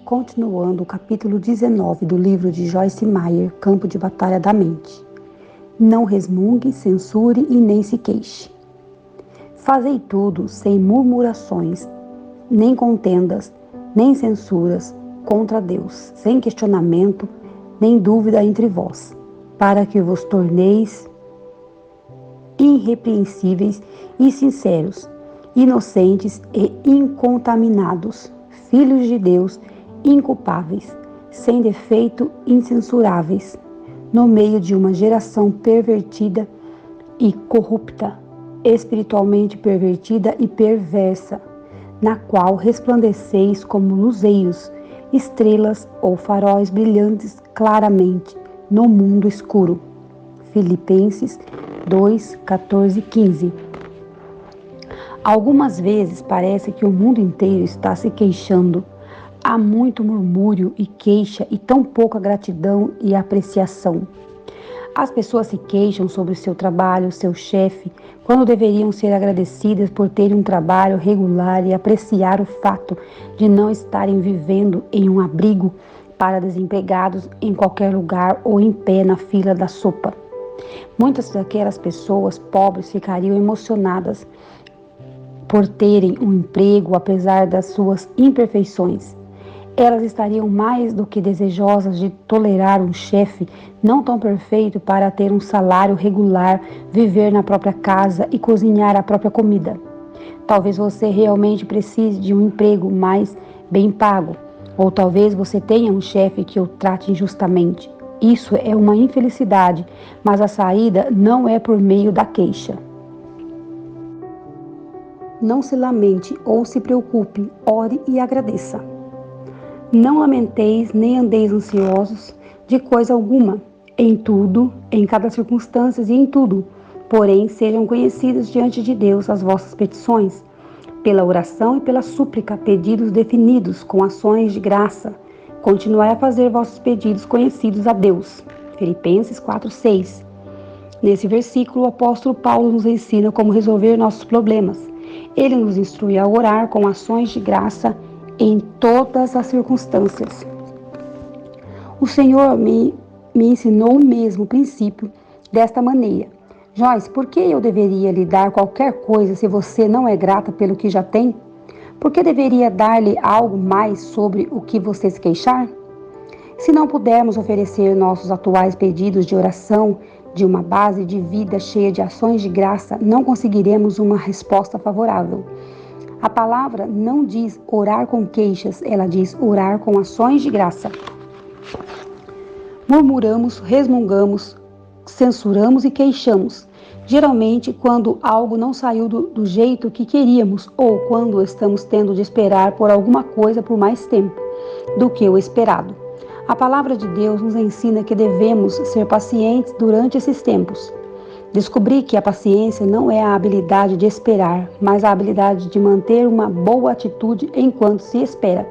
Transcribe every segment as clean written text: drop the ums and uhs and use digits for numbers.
Continuando o capítulo 19 do livro de Joyce Meyer, Campo de Batalha da Mente. Não resmungue, censure e nem se queixe. Fazei tudo sem murmurações, nem contendas, nem censuras contra Deus, sem questionamento, nem dúvida entre vós, para que vos torneis irrepreensíveis e sinceros, inocentes e incontaminados, filhos de Deus, inculpáveis, sem defeito, incensuráveis, no meio de uma geração pervertida e corrupta, espiritualmente pervertida e perversa, na qual resplandeceis como luzeiros, estrelas ou faróis brilhantes claramente no mundo escuro. Filipenses 2, 14 e 15. Algumas vezes parece que o mundo inteiro está se queixando. Há muito murmúrio e queixa e tão pouca gratidão e apreciação. As pessoas se queixam sobre o seu trabalho, seu chefe, quando deveriam ser agradecidas por terem um trabalho regular e apreciar o fato de não estarem vivendo em um abrigo para desempregados em qualquer lugar ou em pé na fila da sopa. Muitas daquelas pessoas pobres ficariam emocionadas por terem um emprego apesar das suas imperfeições. Elas estariam mais do que desejosas de tolerar um chefe não tão perfeito para ter um salário regular, viver na própria casa e cozinhar a própria comida. Talvez você realmente precise de um emprego mais bem pago, ou talvez você tenha um chefe que o trate injustamente. Isso é uma infelicidade, mas a saída não é por meio da queixa. Não se lamente ou se preocupe, ore e agradeça. Não lamenteis nem andeis ansiosos de coisa alguma, em tudo, em cada circunstância e em tudo. Porém, sejam conhecidas diante de Deus as vossas petições, pela oração e pela súplica, pedidos definidos com ações de graça. Continuai a fazer vossos pedidos conhecidos a Deus. Filipenses 4:6. Nesse versículo, o apóstolo Paulo nos ensina como resolver nossos problemas. Ele nos instrui a orar com ações de graça em todas as circunstâncias. O Senhor me ensinou o mesmo princípio desta maneira. Joyce, por que eu deveria lhe dar qualquer coisa se você não é grata pelo que já tem? Por que deveria dar-lhe algo mais sobre o que você se queixar? Se não pudermos oferecer nossos atuais pedidos de oração de uma base de vida cheia de ações de graça, não conseguiremos uma resposta favorável. A palavra não diz orar com queixas, ela diz orar com ações de graça. Murmuramos, resmungamos, censuramos e queixamos. Geralmente quando algo não saiu do jeito que queríamos ou quando estamos tendo de esperar por alguma coisa por mais tempo do que o esperado. A palavra de Deus nos ensina que devemos ser pacientes durante esses tempos. Descobri que a paciência não é a habilidade de esperar, mas a habilidade de manter uma boa atitude enquanto se espera.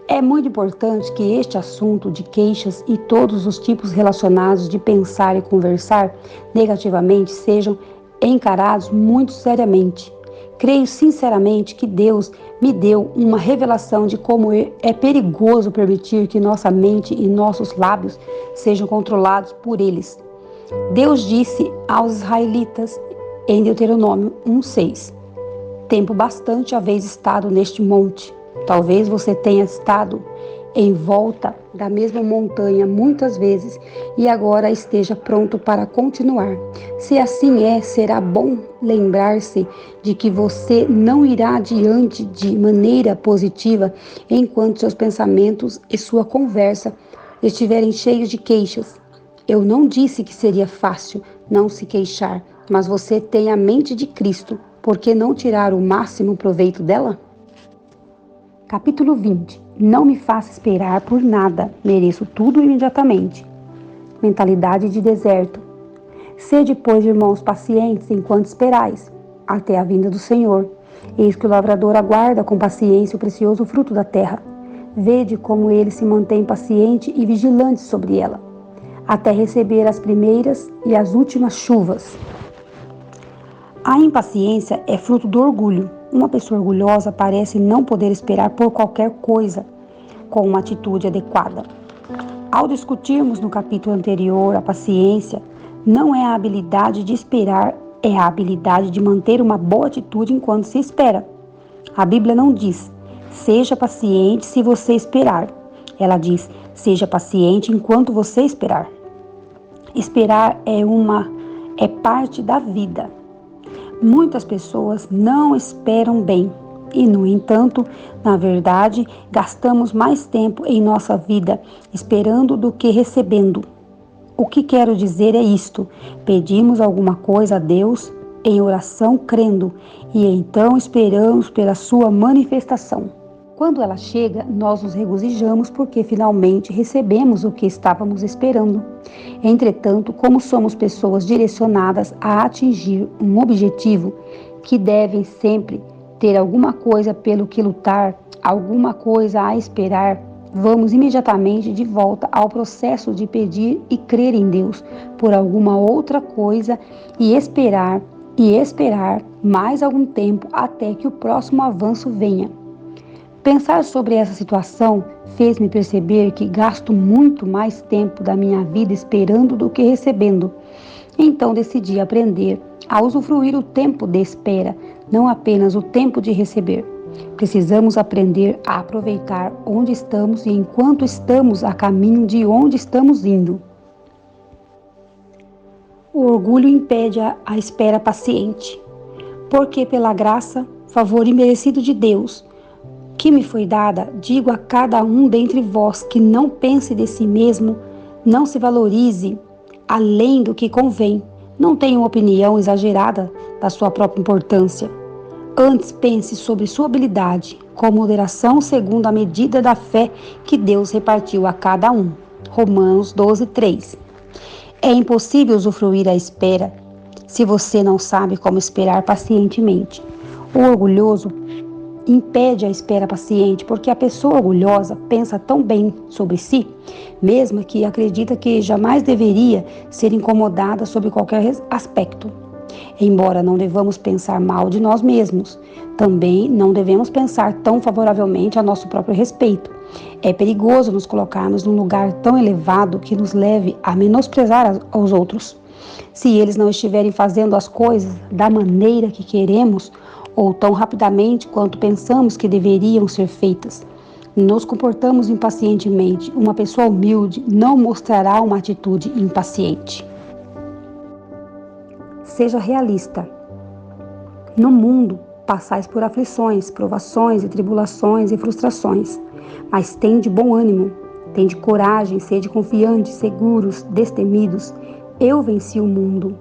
É muito importante que este assunto de queixas e todos os tipos relacionados de pensar e conversar negativamente sejam encarados muito seriamente. Creio sinceramente que Deus me deu uma revelação de como é perigoso permitir que nossa mente e nossos lábios sejam controlados por eles. Deus disse aos israelitas em Deuteronômio 1:6: tempo bastante haveis estado neste monte. Talvez você tenha estado em volta da mesma montanha muitas vezes e agora esteja pronto para continuar. Se assim é, será bom lembrar-se de que você não irá adiante de maneira positiva enquanto seus pensamentos e sua conversa estiverem cheios de queixas. Eu não disse que seria fácil não se queixar, mas você tem a mente de Cristo. Por que não tirar o máximo proveito dela? Capítulo 20. Não me faça esperar por nada, mereço tudo imediatamente. Mentalidade de deserto. Sede, pois, irmãos, pacientes enquanto esperais, até a vinda do Senhor. Eis que o lavrador aguarda com paciência o precioso fruto da terra. Vede como ele se mantém paciente e vigilante sobre ela, até receber as primeiras e as últimas chuvas. A impaciência é fruto do orgulho. Uma pessoa orgulhosa parece não poder esperar por qualquer coisa. com uma atitude adequada. Ao discutirmos no capítulo anterior a paciência, não é a habilidade de esperar, é a habilidade de manter uma boa atitude enquanto se espera. A Bíblia não diz, seja paciente se você esperar. Ela diz, seja paciente enquanto você esperar. Esperar é parte da vida. Muitas pessoas não esperam bem e, no entanto, na verdade, gastamos mais tempo em nossa vida esperando do que recebendo. O que quero dizer é isto: pedimos alguma coisa a Deus em oração crendo e então esperamos pela sua manifestação. Quando ela chega, nós nos regozijamos porque finalmente recebemos o que estávamos esperando. Entretanto, como somos pessoas direcionadas a atingir um objetivo, que devem sempre ter alguma coisa pelo que lutar, alguma coisa a esperar, vamos imediatamente de volta ao processo de pedir e crer em Deus por alguma outra coisa e esperar mais algum tempo até que o próximo avanço venha. Pensar sobre essa situação fez-me perceber que gasto muito mais tempo da minha vida esperando do que recebendo. Então decidi aprender a usufruir o tempo de espera, não apenas o tempo de receber. Precisamos aprender a aproveitar onde estamos e enquanto estamos a caminho de onde estamos indo. O orgulho impede a espera paciente, porque pela graça, favor imerecido de Deus, que me foi dada, digo a cada um dentre vós que não pense de si mesmo, não se valorize além do que convém, não tenha uma opinião exagerada da sua própria importância. Antes pense sobre sua habilidade, com moderação segundo a medida da fé que Deus repartiu a cada um. Romanos 12:3. É impossível usufruir a espera se você não sabe como esperar pacientemente. O orgulhoso impede a espera paciente, porque a pessoa orgulhosa pensa tão bem sobre si, mesmo que acredita que jamais deveria ser incomodada sobre qualquer aspecto. Embora não devamos pensar mal de nós mesmos, também não devemos pensar tão favoravelmente a nosso próprio respeito. É perigoso nos colocarmos num lugar tão elevado que nos leve a menosprezar aos outros. Se eles não estiverem fazendo as coisas da maneira que queremos, ou tão rapidamente quanto pensamos que deveriam ser feitas, nos comportamos impacientemente. Uma pessoa humilde não mostrará uma atitude impaciente. Seja realista. No mundo, passais por aflições, provações e tribulações e frustrações, mas tende bom ânimo, tende coragem, sede confiantes, seguros, destemidos. Eu venci o mundo.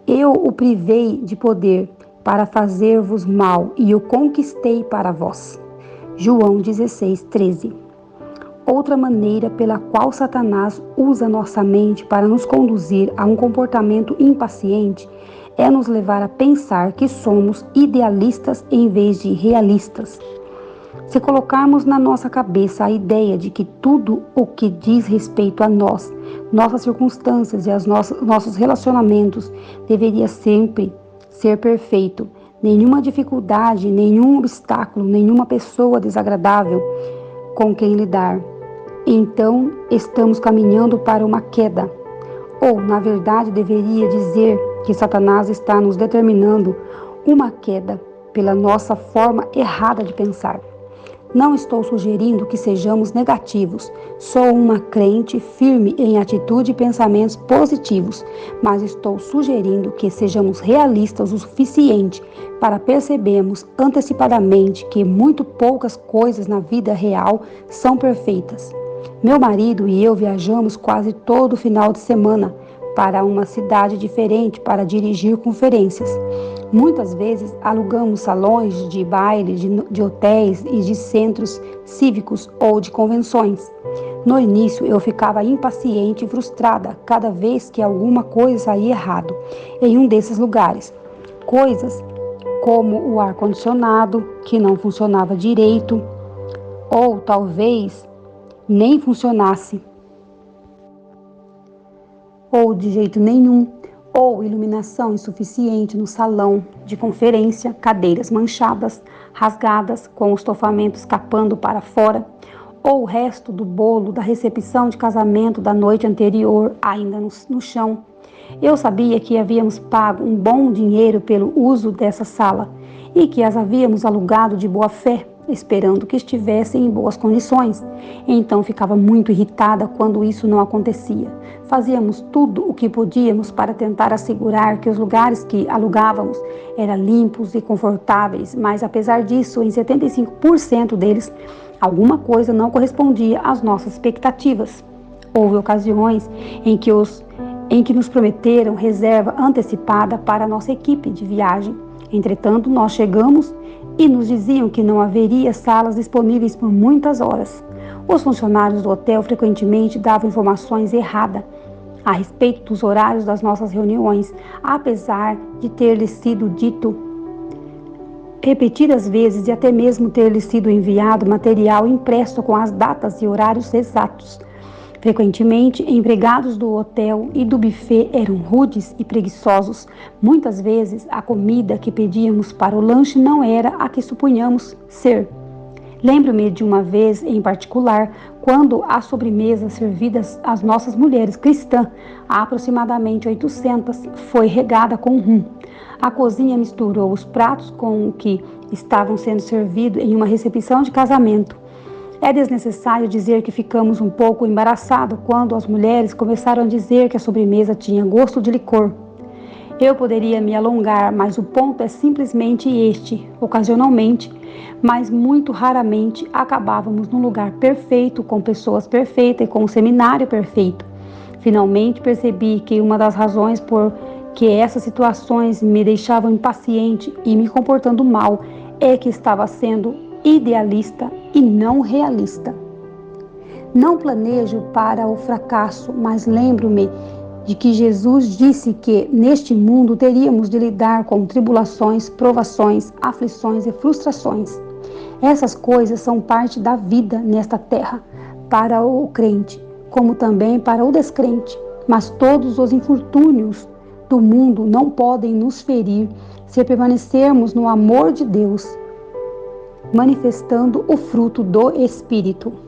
Eu o privei de poder para fazer-vos mal e o conquistei para vós. João 16:13. Outra maneira pela qual Satanás usa nossa mente para nos conduzir a um comportamento impaciente é nos levar a pensar que somos idealistas em vez de realistas. Se colocarmos na nossa cabeça a ideia de que tudo o que diz respeito a nós, nossas circunstâncias e nossos relacionamentos deveria sempre ser perfeito, nenhuma dificuldade, nenhum obstáculo, nenhuma pessoa desagradável com quem lidar, então estamos caminhando para uma queda. Ou, na verdade, deveria dizer que Satanás está nos determinando uma queda pela nossa forma errada de pensar. Não estou sugerindo que sejamos negativos. Sou uma crente firme em atitude e pensamentos positivos, mas estou sugerindo que sejamos realistas o suficiente para percebermos antecipadamente que muito poucas coisas na vida real são perfeitas. Meu marido e eu viajamos quase todo final de semana para uma cidade diferente para dirigir conferências. Muitas vezes alugamos salões de baile, de hotéis e de centros cívicos ou de convenções. No início eu ficava impaciente e frustrada cada vez que alguma coisa saía errado em um desses lugares. Coisas como o ar-condicionado que não funcionava direito ou talvez nem funcionasse ou de jeito nenhum, ou iluminação insuficiente no salão de conferência, cadeiras manchadas, rasgadas, com o estofamento escapando para fora, ou o resto do bolo da recepção de casamento da noite anterior ainda no chão. Eu sabia que havíamos pago um bom dinheiro pelo uso dessa sala e que as havíamos alugado de boa fé, esperando que estivessem em boas condições. Então ficava muito irritada quando isso não acontecia. Fazíamos tudo o que podíamos para tentar assegurar que os lugares que alugávamos eram limpos e confortáveis, mas apesar disso, em 75% deles, alguma coisa não correspondia às nossas expectativas. Houve ocasiões em que nos prometeram reserva antecipada para a nossa equipe de viagem. Entretanto, nós chegamos e nos diziam que não haveria salas disponíveis por muitas horas. Os funcionários do hotel frequentemente davam informações erradas a respeito dos horários das nossas reuniões, apesar de ter-lhes sido dito repetidas vezes e até mesmo ter-lhes sido enviado material impresso com as datas e horários exatos. Frequentemente, empregados do hotel e do buffet eram rudes e preguiçosos. Muitas vezes, a comida que pedíamos para o lanche não era a que supunhamos ser. Lembro-me de uma vez em particular, quando a sobremesa servida às nossas mulheres cristãs, aproximadamente 800, foi regada com rum. A cozinha misturou os pratos com o que estavam sendo servidos em uma recepção de casamento. É desnecessário dizer que ficamos um pouco embaraçados quando as mulheres começaram a dizer que a sobremesa tinha gosto de licor. Eu poderia me alongar, mas o ponto é simplesmente este. Ocasionalmente, mas muito raramente, acabávamos num lugar perfeito, com pessoas perfeitas e com um seminário perfeito. Finalmente percebi que uma das razões por que essas situações me deixavam impaciente e me comportando mal é que estava sendo idealista e não realista. Não planejo para o fracasso, mas lembro-me de que Jesus disse que neste mundo teríamos de lidar com tribulações, provações, aflições e frustrações. Essas coisas são parte da vida nesta terra, para o crente, como também para o descrente. Mas todos os infortúnios do mundo não podem nos ferir se permanecermos no amor de Deus, manifestando o fruto do Espírito.